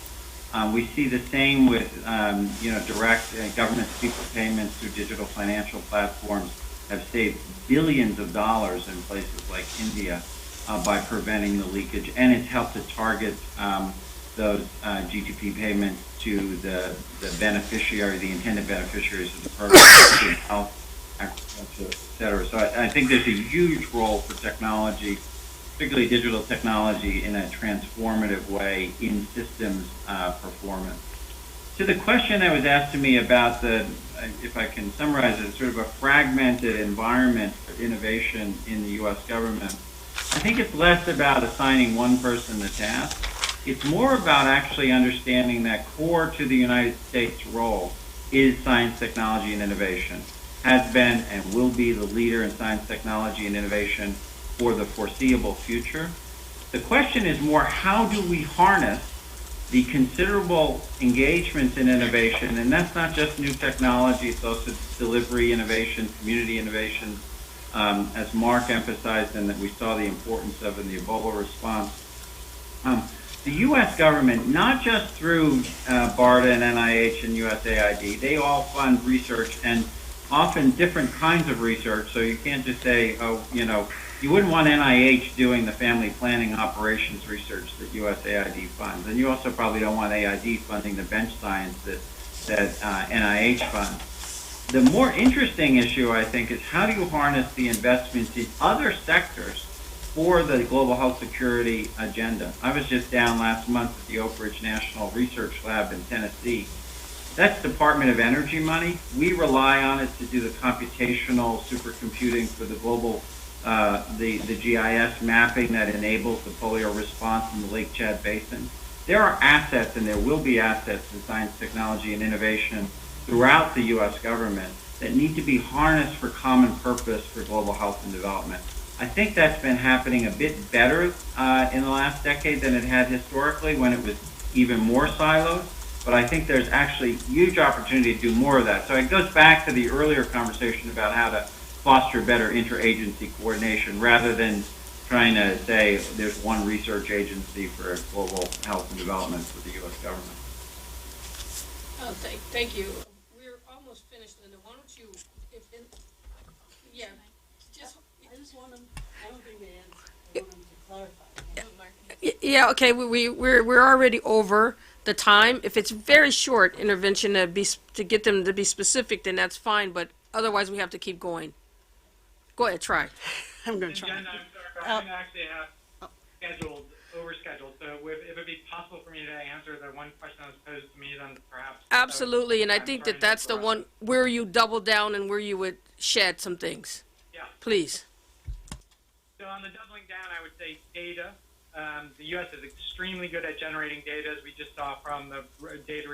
We see the same with, direct government-to-people payments through digital financial platforms have saved billions of dollars in places like India by preventing the leakage. And it's helped to target those GTP payments to the beneficiary, the intended beneficiaries of the program, health, agriculture, et cetera. So I think there's a huge role for technology, particularly digital technology, in a transformative way in systems performance. To the question that was asked to me about if I can summarize it, sort of a fragmented environment for innovation in the U.S. government, I think it's less about assigning one person the task. It's more about actually understanding that core to the United States role is science, technology, and innovation. Has been and will be the leader in science, technology, and innovation for the foreseeable future. The question is more, how do we harness the considerable engagements in innovation? And that's not just new technology, it's also delivery innovation, community innovation, as Mark emphasized and that we saw the importance of in the Ebola response. The U.S. government, not just through BARDA and NIH and USAID, they all fund research and often different kinds of research. So you can't just say, you wouldn't want NIH doing the family planning operations research that USAID funds. And you also probably don't want AID funding the bench science that NIH funds. The more interesting issue, I think, is how do you harness the investments in other sectors for the global health security agenda. I was just down last month at the Oak Ridge National Research Lab in Tennessee. That's Department of Energy money. We rely on it to do the computational supercomputing for the global, the GIS mapping that enables the polio response in the Lake Chad Basin. There are assets, and there will be assets in science, technology, and innovation throughout the U.S. government that need to be harnessed for common purpose for global health and development. I think that's been happening a bit better in the last decade than it had historically when it was even more siloed. But I think there's actually huge opportunity to do more of that. So it goes back to the earlier conversation about how to foster better interagency coordination rather than trying to say there's one research agency for global health and development for the U.S. government. Oh, thank you. We're almost finished, Linda. Why don't you, yeah, just. I just want them, I don't think they answered. I want them to clarify. Yeah, okay, we're already over the time. If it's very short intervention to get them to be specific, then that's fine, but otherwise we have to keep going. Go ahead, try. I'm going to try. Jen, I'm sorry, I'm going to actually have overscheduled. So if it would be possible for me to answer the one question that was posed to me, then perhaps. Absolutely, and I think that's the one where you double down and where you would shed some things. Yeah. Please. So on the doubling down, I would say data. The U.S. is extremely good at generating data, as we just saw from the data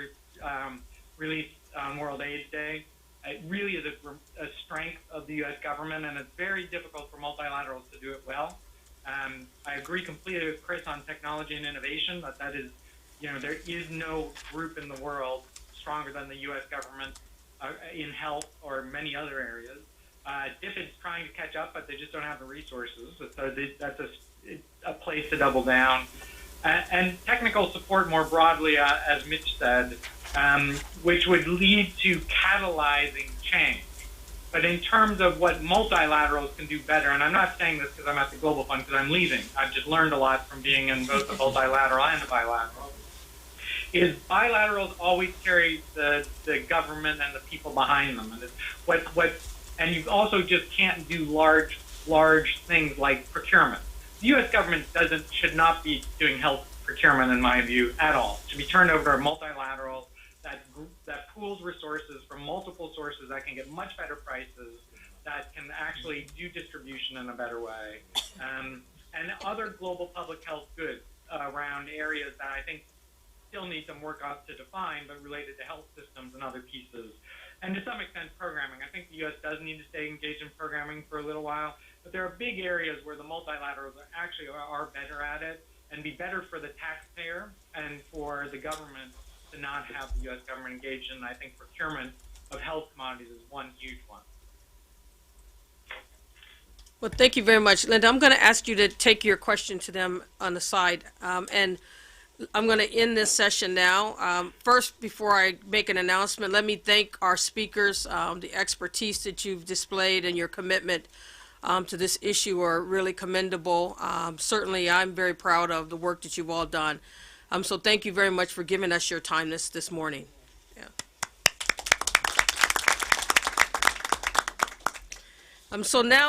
released on World AIDS Day. It really is a strength of the U.S. government, and it's very difficult for multilaterals to do it well. I agree completely with Chris on technology and innovation, that is, there is no group in the world stronger than the U.S. government in health or many other areas. DFID's trying to catch up, but they just don't have the resources. So that's a place to double down. And technical support more broadly, as Mitch said, which would lead to catalyzing change. But in terms of what multilaterals can do better, and I'm not saying this because I'm at the Global Fund because I'm leaving. I've just learned a lot from being in both the multilateral and the bilateral. Is bilaterals always carry the government and the people behind them, and and you also just can't do large things like procurement. The U.S. government should not be doing health procurement, in my view, at all. It should be turned over to multilateral that pools resources from multiple sources that can get much better prices, that can actually do distribution in a better way, and other global public health goods around areas that I think still need some work out to define, but related to health systems and other pieces. And to some extent, programming. I think the U.S. does need to stay engaged in programming for a little while, but there are big areas where the multilaterals are better at it, and be better for the taxpayer and for the government to not have the U.S. government engaged in. I think procurement of health commodities is one huge one. Well, thank you very much. Linda, I'm going to ask you to take your question to them on the side, and I'm going to end this session now. First, before I make an announcement, let me thank our speakers. The expertise that you've displayed and your commitment to this issue are really commendable. Certainly, I'm very proud of the work that you've all done. So thank you very much for giving us your time this morning. Yeah. So now